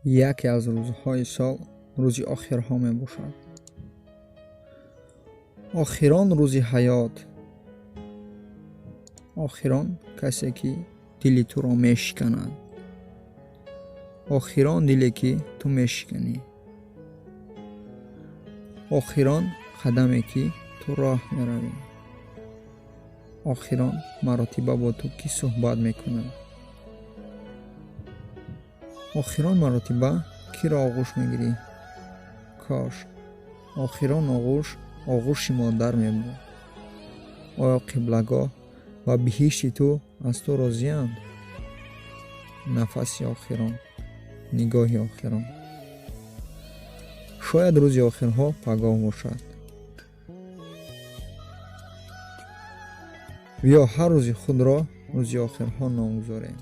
яке аз рӯзҳои сол рӯзи охирҳо мебошад. охирон рӯзи ҳаёт. охирон касе ки дили туро мешиканад. охирон диле ки ту мешиканӣ. охирон қадаме ки ту роҳ меравӣ. охирон маротиба бо ту ки суҳбат мекунад. охирон маротиба киро оғӯш мегирӣ? Кош охирон оғӯши модар мебуд. оё қиблагоҳ ва биҳишти ту аз ту розиянд? нафаси охирон, нигоҳи охирон. шояд рӯзи охирҳо пагоҳ бошад. биё ҳар рӯзи худро рӯзи охирҳо ном гузорем.